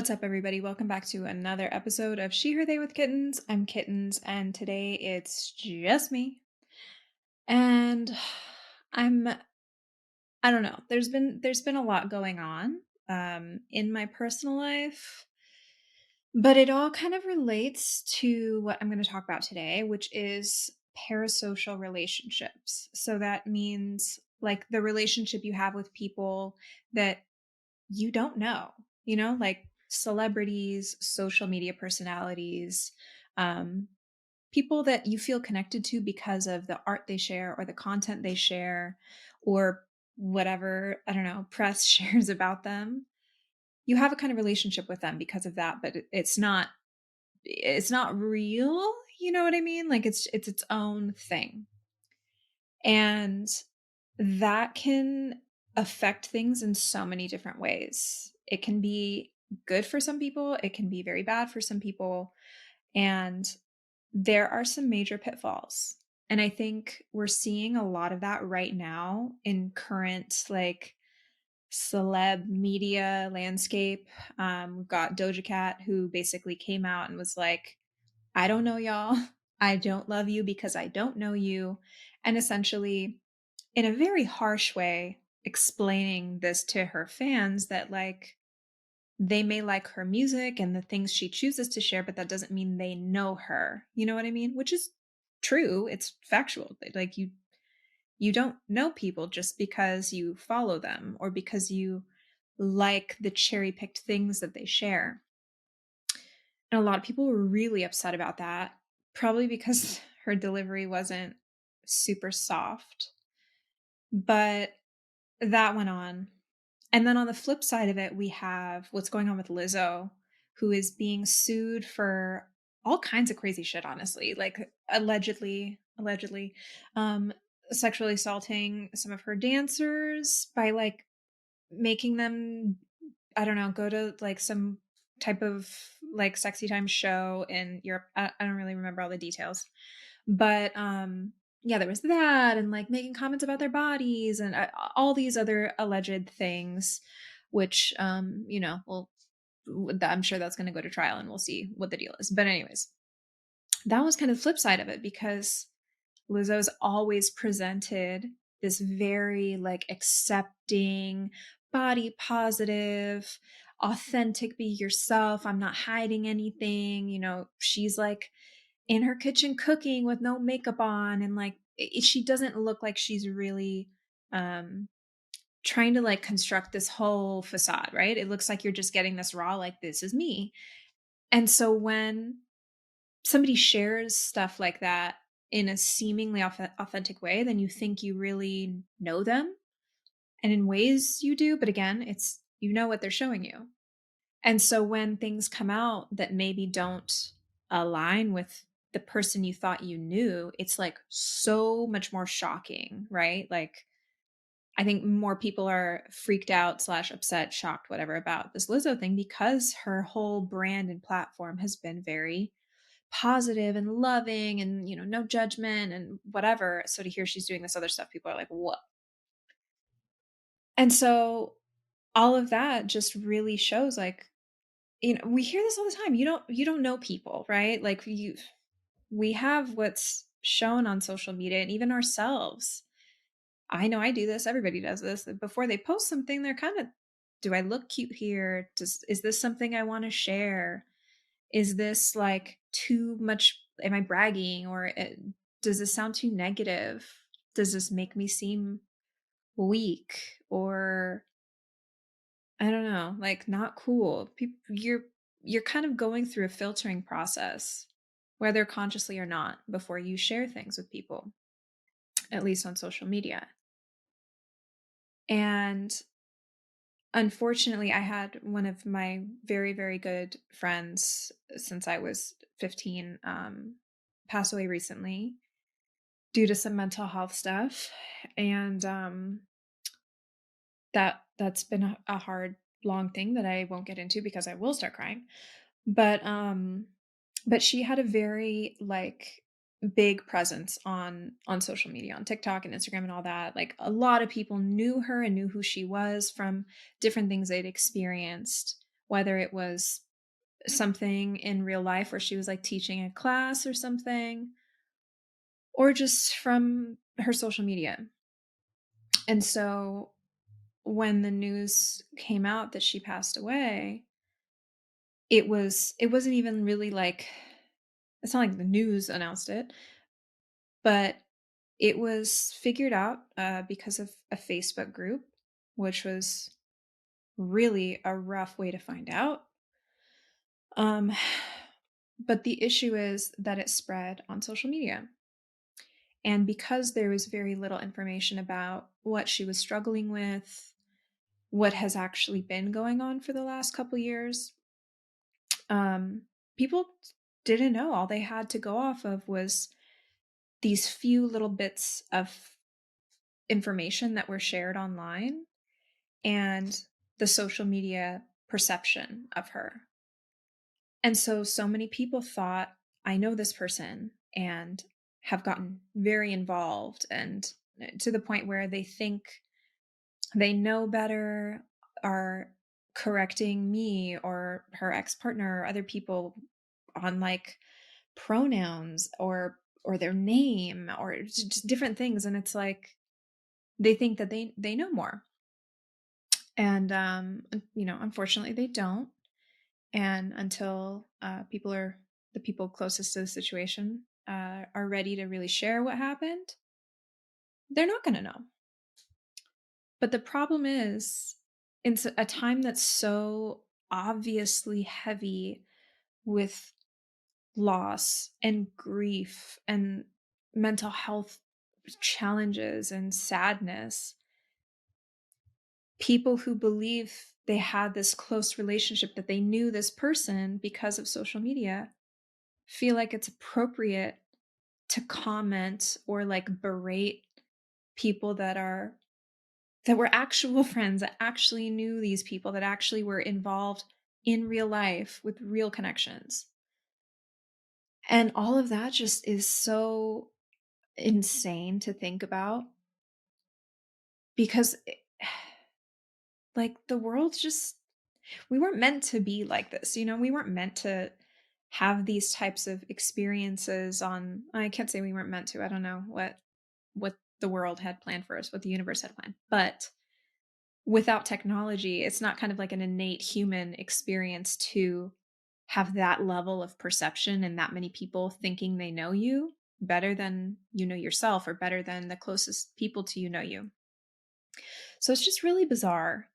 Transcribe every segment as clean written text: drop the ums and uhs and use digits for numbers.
What's up, everybody? Welcome back to another episode of She, Her, They with Kittens. I'm Kittens, and today it's just me. And I'm I don't know. There's been a lot going on in my personal life, but it all kind of relates to what I'm going to talk about today, which is parasocial relationships. So that means like the relationship you have with people that you don't know, like celebrities, social media personalities, um, people that you feel connected to because of the art they share or the content they share or whatever, I don't know, press shares about them. You have a kind of relationship with them because of that, but it's not real, you know what I mean? Like it's its own thing. And that can affect things in so many different ways. It can be good for some people, it can be very bad for some people, and there are some major pitfalls. And I think we're seeing a lot of that right now in current like celeb media landscape. We've got Doja Cat, who basically came out and was like, I don't know y'all. I don't love you because I don't know you. And essentially, in a very harsh way, explaining this to her fans that, like, they may like her music and the things she chooses to share, but that doesn't mean they know her. You know what I mean? Which is true. It's factual. Like, you don't know people just because you follow them or because you like the cherry picked things that they share. And a lot of people were really upset about that, probably because her delivery wasn't super soft. But that went on. And then on the flip side of it, we have what's going on with Lizzo, who is being sued for all kinds of crazy shit, honestly. Like allegedly, um, sexually assaulting some of her dancers by like making them, I don't know, go to like some type of like sexy time show in Europe. I don't really remember all the details. But yeah, there was that and like making comments about their bodies and all these other alleged things which well, I'm sure that's going to go to trial and we'll see what the deal is. But anyways, that was kind of the flip side of it because Lizzo's always presented this very like accepting, body positive, authentic, be yourself. I'm not hiding anything. She's like in her kitchen cooking with no makeup on and like she doesn't look like she's really um trying to like construct this whole facade, right? It looks like you're just getting this raw like this is me. And so when somebody shares stuff like that in a seemingly authentic way, then you think you really know them. And in ways you do, but again, it's what they're showing you. And so when things come out that maybe don't align with the person you thought you knew, it's like so much more shocking, right? Like I think more people are freaked out slash upset, shocked, whatever about this Lizzo thing because her whole brand and platform has been very positive and loving and no judgment and whatever. So to hear she's doing this other stuff, people are like, what? And so all of that just really shows like, we hear this all the time. You don't know people, right? Like we have what's shown on social media and even ourselves. I know I do this. Everybody does this. Before they post something, they're kind of, do I look cute here? Is this something I want to share? Is this like too much? Am I bragging or does this sound too negative? Does this make me seem weak or I don't know, like not cool? People, you're kind of going through a filtering process, whether consciously or not, before you share things with people, at least on social media. And unfortunately, I had one of my very, very good friends since I was 15 pass away recently due to some mental health stuff. And that's been a hard, long thing that I won't get into because I will start crying. But she had a very like big presence on social media, on TikTok and Instagram and all that. Like a lot of people knew her and knew who she was from different things they'd experienced whether it was something in real life where she was like teaching a class or something, or just from her social media. And so when the news came out that she passed away, it wasn't even really like, it's not like the news announced it, but it was figured out because of a Facebook group, which was really a rough way to find out. Um, but the issue is that it spread on social media. And because there was very little information about what she was struggling with, what has actually been going on for the last couple years, um, people didn't know. All they had to go off of was these few little bits of information that were shared online and the social media perception of her. And so many people thought, I know this person, and have gotten very involved, and to the point where they think they know better, are correcting me or her ex-partner or other people on like pronouns or their name or just different things, and it's like they think that they know more. And unfortunately they don't. And until the people closest to the situation are ready to really share what happened, they're not going to know. But the problem is, it's a time that's so obviously heavy with loss and grief and mental health challenges and sadness. People who believe they had this close relationship, that they knew this person because of social media, feel like it's appropriate to comment or like berate people that were actual friends, that actually knew these people, that actually were involved in real life with real connections. And all of that just is so insane to think about, because like the world just, we weren't meant to be like this, we weren't meant to have these types of experiences on, I can't say we weren't meant to, I don't know what the world had planned for us, what the universe had planned. But without technology, it's not kind of like an innate human experience to have that level of perception and that many people thinking they know you better than you know yourself, or better than the closest people to you know you. So it's just really bizarre.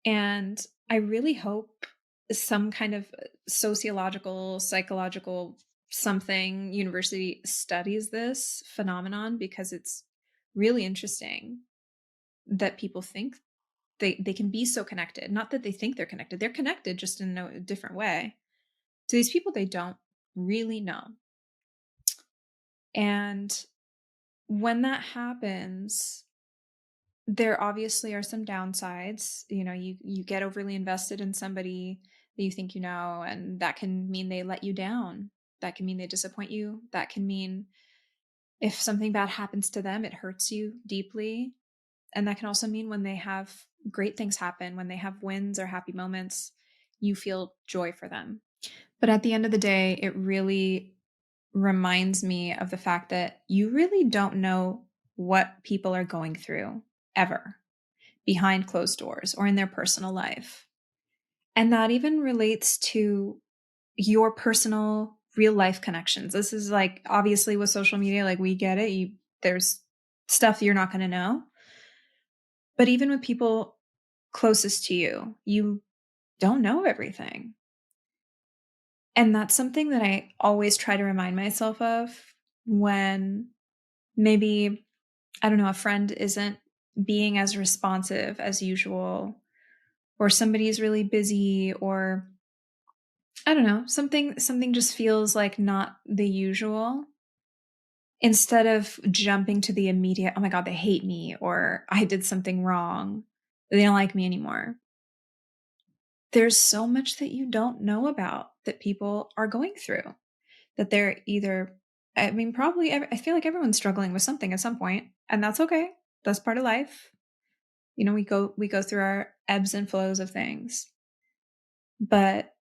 And I really hope some kind of sociological, psychological something university studies this phenomenon, because it's really interesting that people think they can be so connected. Not that they think they're connected just in a different way to these people they don't really know. And when that happens, there obviously are some downsides. You get overly invested in somebody that you think you know, and that can mean they let you down. That can mean they disappoint you. That can mean if something bad happens to them, it hurts you deeply. And that can also mean when they have great things happen, when they have wins or happy moments, you feel joy for them. But at the end of the day, it really reminds me of the fact that you really don't know what people are going through ever, behind closed doors or in their personal life. And that even relates to your personal real life connections. This is like, obviously with social media, like we get it. There's stuff you're not going to know. But even with people closest to you, you don't know everything. And that's something that I always try to remind myself of when maybe, I don't know, a friend isn't being as responsive as usual, or somebody's really busy, or I don't know, something just feels like not the usual. Instead of jumping to the immediate, oh my God, they hate me, or I did something wrong, they don't like me anymore. There's so much that you don't know about that people are going through, that they're either, I mean, probably, I feel like everyone's struggling with something at some point, and that's okay. That's part of life. We go through our ebbs and flows of things. But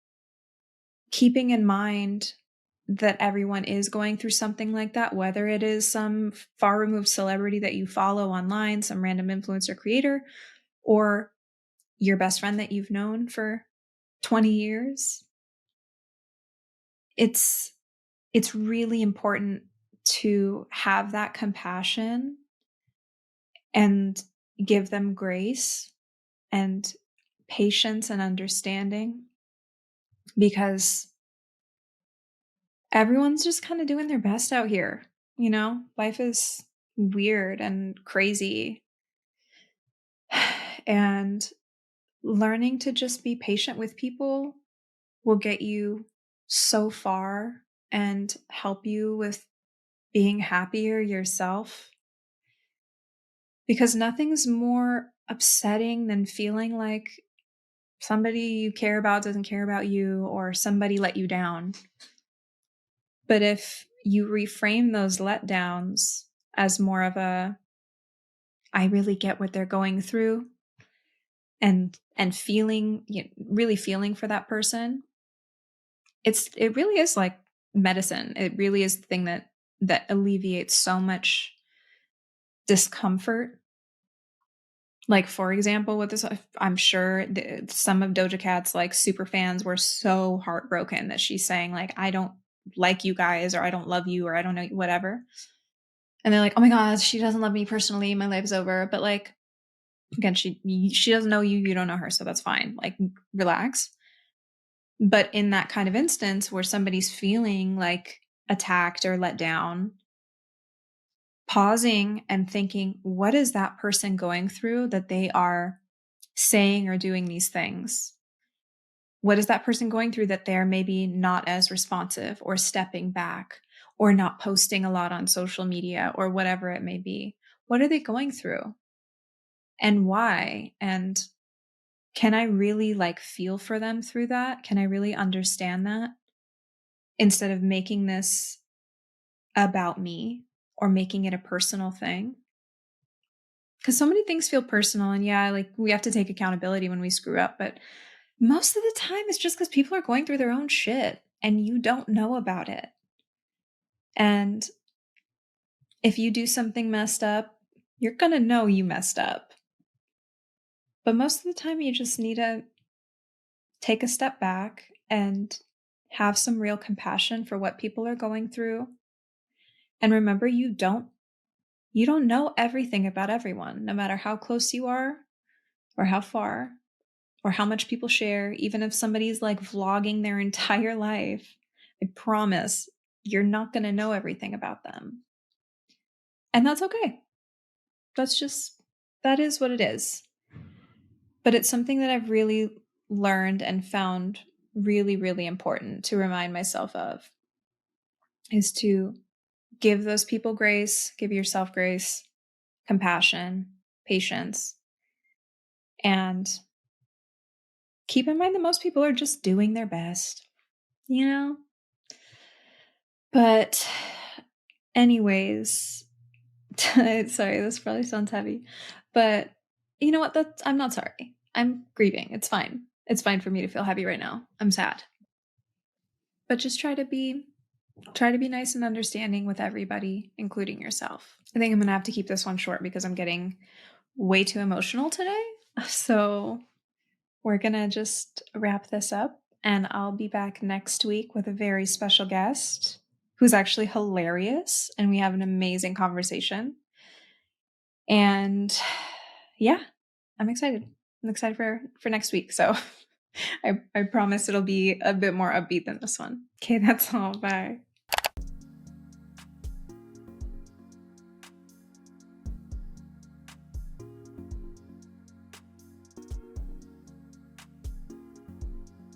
keeping in mind that everyone is going through something like that, whether it is some far removed celebrity that you follow online, some random influencer creator, or your best friend that you've known for 20 years. It's really important to have that compassion and give them grace and patience and understanding, because everyone's just kind of doing their best out here. You know, life is weird and crazy. And learning to just be patient with people will get you so far and help you with being happier yourself. Because nothing's more upsetting than feeling like somebody you care about doesn't care about you, or somebody let you down. But if you reframe those letdowns as more of a, I really get what they're going through, and feeling, really feeling for that person, it really is like medicine. It really is the thing that alleviates so much discomfort. Like, for example, with this, I'm sure some of Doja Cat's like super fans were so heartbroken that she's saying like, I don't like you guys, or I don't love you, or I don't know, whatever. And they're like, oh my God, she doesn't love me personally, my life's over. But like, again, she doesn't know you, you don't know her, so that's fine. Like, relax. But in that kind of instance where somebody's feeling like attacked or let down, pausing and thinking, what is that person going through that they are saying or doing these things? What is that person going through that they're maybe not as responsive, or stepping back, or not posting a lot on social media, or whatever it may be? What are they going through? And why? And can I really like feel for them through that? Can I really understand that, instead of making this about me or making it a personal thing? Because so many things feel personal, and yeah, like we have to take accountability when we screw up, but most of the time it's just because people are going through their own shit and you don't know about it. And if you do something messed up, you're gonna know you messed up. But most of the time you just need to take a step back and have some real compassion for what people are going through. And remember, you don't know everything about everyone, no matter how close you are, or how far, or how much people share. Even if somebody's like vlogging their entire life, I promise you're not going to know everything about them. And that's okay. That is what it is. But it's something that I've really learned and found really, really important to remind myself of, is to give those people grace, give yourself grace, compassion, patience, and keep in mind that most people are just doing their best, you know? But anyways, sorry, this probably sounds heavy, but you know what? I'm not sorry. I'm grieving. It's fine. It's fine for me to feel heavy right now. I'm sad. But just try to be nice and understanding with everybody, including yourself. I think I'm going to have to keep this one short because I'm getting way too emotional today. So we're going to just wrap this up, and I'll be back next week with a very special guest who's actually hilarious, and we have an amazing conversation. And yeah, I'm excited. I'm excited for next week. So I promise it'll be a bit more upbeat than this one. Okay, that's all. Bye.